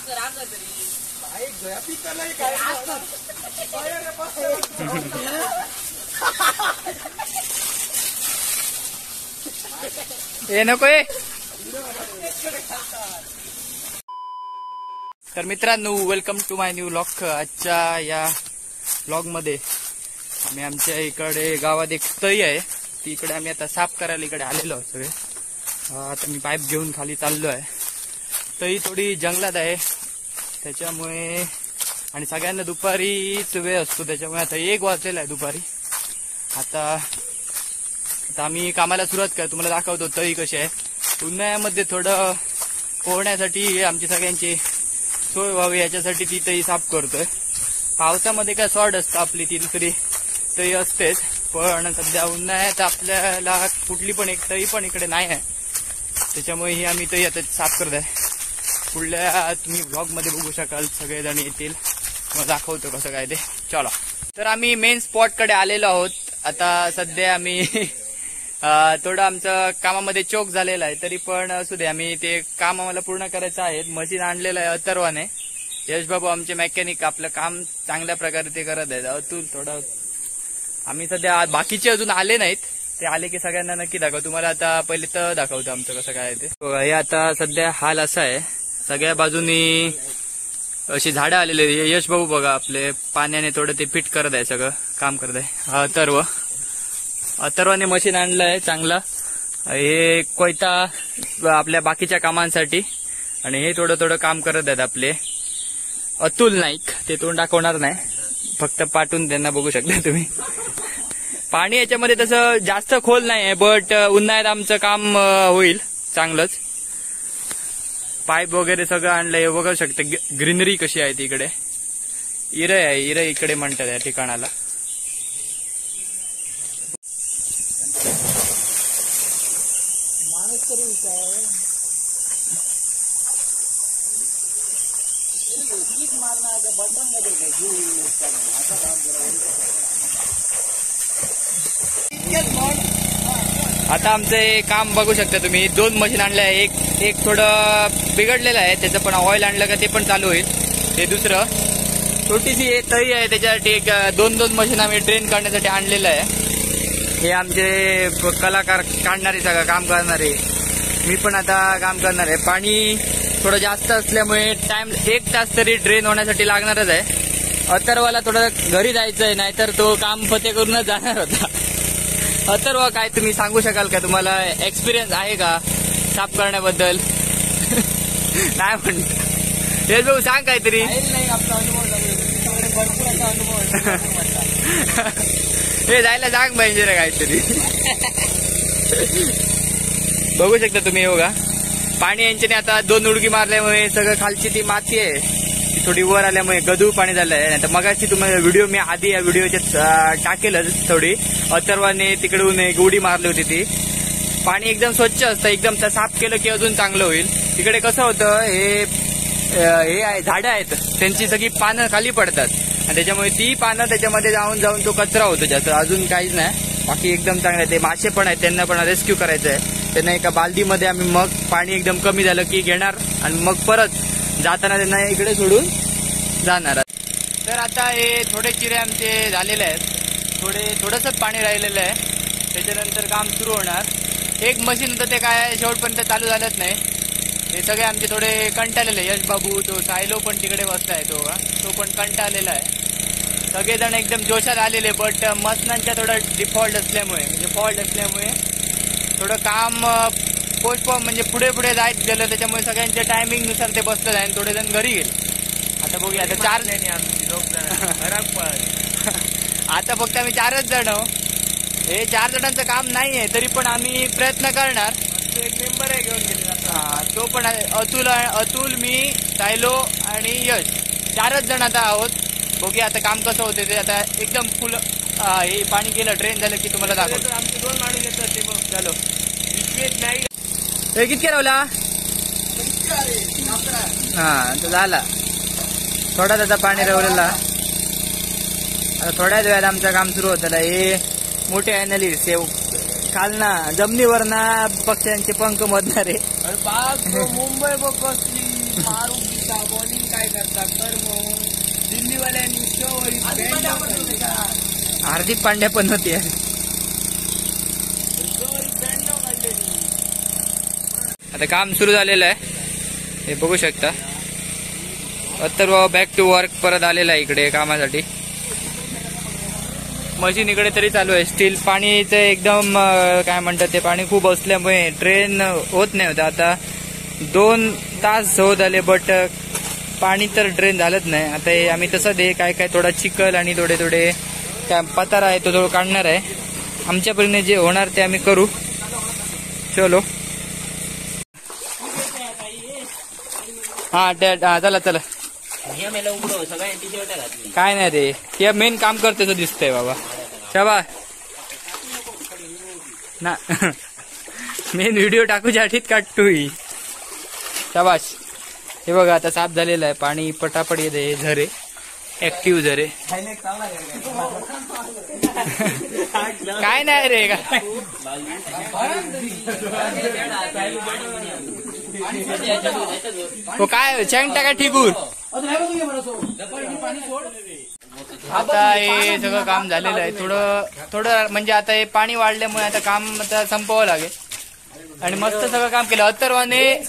हे नको. तर मित्रांनो, welcome to my new vlog. आजच्या या व्लॉग मध्ये आम्ही आमच्या इकडे गावात एक तळी आहे, ती इकडे आम्ही आता साफ करायला इकडे आलेलो आहोत सगळे. आता मी पाईप घेऊन खाली चाललो आहे. तळी थोडी जंगलात आहे त्याच्यामुळे, आणि सगळ्यांना दुपारीच वेळ असतो त्याच्यामुळे आता 1 वाजलेला आहे दुपारी. आता आम्ही कामाला सुरुवात कर. तुम्हाला दाखवतो तळी कशी आहे. उन्हाळ्यामध्ये थोडं पोहण्यासाठी आमची सगळ्यांची सोय व्हावी याच्यासाठी ती तळी साफ करतोय. पावसामध्ये काय सॉर्ट असतं आपली, ती दुसरी तळी असतेच, पण सध्या उन्हाळ्यात आपल्याला कुठली पण एक तळी पण इकडे नाही आहे, त्याच्यामुळे ही आम्ही तळी आता साफ करत आहे. पुढल्या तुम्ही व्लॉग मध्ये बघू शकाल, सगळेजण येतील, मग दाखवतो कसं काय ते. चला, तर आम्ही मेन स्पॉट कडे आलेलो आहोत. आता सध्या आम्ही थोडं आमचं कामामध्ये चोक झालेला आहे, तरी पण असू दे, आम्ही ते काम आम्हाला पूर्ण करायचं आहे. मशीन आणलेलं आहे अथर्वाने. यश बाबू आमचे मेकॅनिक आपलं काम चांगल्या प्रकारे ते करत आहेत. अतुल थोडं, आम्ही सध्या बाकीचे अजून आले नाहीत, ते आले की सगळ्यांना नक्की दाखव. तुम्हाला आता पहिले तर दाखवतो आमचं कसं काय ते. हे आता सध्या हाल असा आहे, सगळ्या बाजूनी अशी झाडं आलेली. यश बाबू बघा आपले पाण्याने थोडं ते फिट करत आहे, सगळं काम करत आहे. अथर्वाने मशीन आणलंय चांगला. हे कोयता आपल्या बाकीच्या कामांसाठी, आणि हे थोडं थोडं काम करत आहेत आपले अतुल नाईक. ते तोंड दाखवणार नाही, फक्त पाठवून त्यांना बघू शकता तुम्ही. पाणी याच्यामध्ये तसं जास्त खोल नाही आहे, बट उन्हाळ्यात आमचं काम होईल चांगलंच. पाईप वगैरे सगळं आणलंय, बघू शकता ग्रीनरी कशी आहे तिकडे. इरय आहे, इरय इकडे म्हणतात या ठिकाणाला. आता आमचे काम बघू शकता तुम्ही. 2 मशीन आणले आहे. एक थोडं बिघडलेलं आहे, त्याचं पण ऑइल आणलं का ते पण चालू होईल. ते दुसरं छोटीशी तळी आहे, त्याच्यासाठी एक 2 मशीन आम्ही ट्रेन करण्यासाठी आणलेलं आहे. हे आमचे कलाकार काढणारे, सगळं काम करणारे. मी पण आता काम करणार आहे. पाणी थोडं जास्त असल्यामुळे टाइम 1 तास तरी ड्रेन होण्यासाठी लागणारच आहे. अथर्वाला थोडं घरी जायचंय, नाहीतर तो काम फते करूनच जाणार होता. अथर्व, काय तुम्ही सांगू शकाल का, तुम्हाला एक्सपिरियन्स आहे का साफ करण्याबद्दल? नाही म्हणत हे भाऊ, सांग काहीतरी. हे जायला सांग पाहिजे रे काहीतरी. बघू शकता तुम्ही. हे बघा, पाणी यांच्याने आता 2 उडकी मारल्यामुळे सगळं खालची ती माती आहे थोडी वर आल्यामुळे गढूळ पाणी झालंय. नाही तर मगाशी तुम्हाला व्हिडिओ मी आधी या व्हिडिओच्या टाकेलच. थोडी अथर्वाने तिकडून एक उडी मारली होती. ती पाणी एकदम स्वच्छ असतं, एकदम साफ केलं की अजून चांगलं होईल. तिकडे कसं होतं, हे आहे झाडं आहेत, त्यांची सगळी पानं खाली पडतात, आणि त्याच्यामुळे ती पानं त्याच्यामध्ये जाऊन तो कचरा होतो जास्त. अजून काहीच नाही, बाकी एकदम चांगलं आहे. ते मासे पण आहेत, त्यांना पण रेस्क्यू करायचं आहे. त्यांना एका बालदीमध्ये आम्ही मग पाणी एकदम कमी झालं की घेणार, आणि मग परत जाताना त्यांना इकडे सोडून जाणार. तर आता हे थोडे चिरे आमचे झालेले आहेत, थोडंसंच पाणी राहिलेलं आहे, त्याच्यानंतर काम सुरू होणार. एक मशीन होतं ते काय शेवटपर्यंत चालू झालंच नाही. हे सगळे आमचे थोडे कंटाळलेले. यश बाबू, तो सायलो पण तिकडे बसलाय, तो पण कंटाळलेला आहे. सगळेजण एकदम जोशात आलेले, बट मसनांच्या थोडं डिफॉल्ट असल्यामुळे, म्हणजे फॉल्ट असल्यामुळे थोडं काम पोस्टपोन, म्हणजे पुढे जायचं गेलं, त्याच्यामुळे सगळ्यांच्या टायमिंग नुसार ते बसलं आहे, आणि थोडे जण घरी गेले. आता बघूया, आता 4 आता फक्त आम्ही 4च जण. हे 4 जणांचं काम नाही आहे, तरी पण आम्ही प्रयत्न करणार. एक मेंबर आहे घेऊन गेले, तो पण अतुल, मी, सायलो आणि यश, 4च जण आता आहोत. बघूया आता काम कसं होते ते. आता एकदम फुल हे पाणी गेलं, ड्रेन झालं की तुम्हाला दाखवतो. आमचे 2 माणूस येतात ते. बघ चलो, हे किती रावला. हा, तो झाला थोडा त्याचा पाणी रवलेला. आता थोड्याच वेळात आमचं काम सुरू होतं. हे मोठे अॅनालिस्ट खालना जमिनीवरना पक्ष्यांचे पंख मधणारे. मुंबई बघ कसली करता, बॉलिंग काय करता, कर्म दिल्लीवाल्यांनी शोरी हार्दिक पांड्या पण होती. आता काम सुरू झालेलं आहे, हे बघू शकता. अथर्व बॅक टू वर्क परत आलेला आहे इकडे कामासाठी. मशीन इकडे तरी चालू आहे. स्टील पाणीचं एकदम काय म्हणतात ते, पाणी खूप असल्यामुळे ड्रेन होत नाही होतं. आता 2 तास होत आले बट पाणी तर ड्रेन झालंच नाही. आता हे आम्ही तसं दे काय काय थोडा चिखल आणि थोडे थोडे काय पतारा आहे तो थोडं काढणार आहे. आमच्यापर्यंत जे होणार ते आम्ही करू. चलो हा चला चला. काय नाही रे, हे मेन काम करते दिसतंय बाबा. शाबास ना मेन व्हिडिओ टाकूच्या आठीत काढतो ही. शाबास. हे बघा आता साफ झालेलं आहे, पाणी पटापट येते. झरे ऍक्टिव्ह झरे. काय नाही रे काय काय चँग टाका ठीकूर. आता हे सगळं काम झालेलं आहे. थोडं म्हणजे आता हे पाणी वाढल्यामुळे आता काम आता संपवावं लागेल. आणि मस्त सगळं काम केलं. अथर्वाने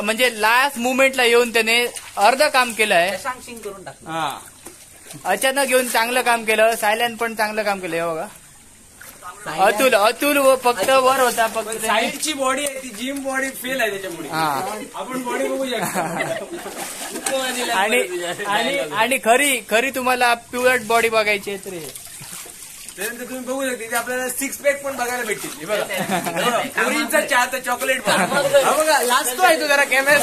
म्हणजे लास्ट मुवमेंटला येऊन त्याने अर्ध काम केलं आहे. हा अचानक येऊन चांगलं काम केलं. सायल्यान पण चांगलं काम केलं. हे बघा अतुल फक्त वर होता. फक्त साईडची बॉडी आहे ती जिम बॉडी फेल आहे त्याच्यामुळे. आपण बॉडी बघू शकतो. आणि खरी तुम्हाला प्युअर बॉडी बघायची आहे रे. त्यानंतर तुम्ही बघू शकता आपल्याला 6 पॅक पण बघायला भेटतील. बघा चहा चॉकलेट बघा लाजतो आहे तो जरा कॅमेरा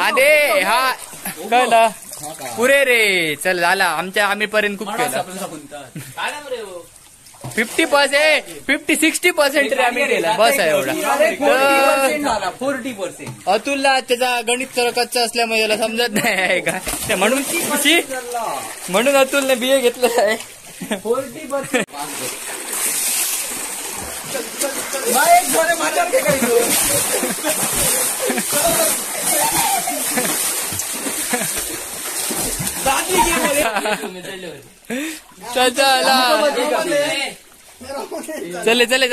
अरे हा कळलं पुरे रे. चल झाला आम्ही पर्यंत खूप केलं. 50% रे आम्ही केला. बस आहे एवढा. 40%. अतुलला त्याचा गणित कच्चा असल्यामुळे त्याला समजत नाही आहे का, म्हणून अतुलने BA घेतलं आहे. 40%. चले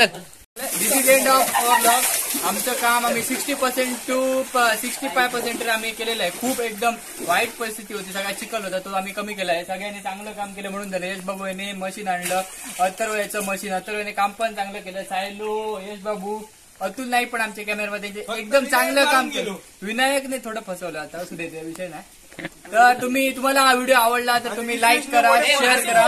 this is end of our blog. आमचं काम आम्ही 60% to 65% आम्ही केलेलं आहे. खूप एकदम वाईट परिस्थिती होती, सगळा चिखल होता, तो आम्ही कमी केला आहे. सगळ्यांनी चांगलं काम केलं म्हणून झालं. यश बाबू याने मशीन आणलं, अथर्व याचं मशीन, अथर्वने काम पण चांगलं केलं. सायलो, यश बाबू, अतुल नाही पण आमच्या कॅमेरामध्ये एकदम चांगलं काम केलं. विनायकने थोडं फसवलं, आता असू द्यायचा विषय नाही. तर तुम्हाला हा व्हिडिओ आवडला तर तुम्ही लाईक करा, शेअर करा.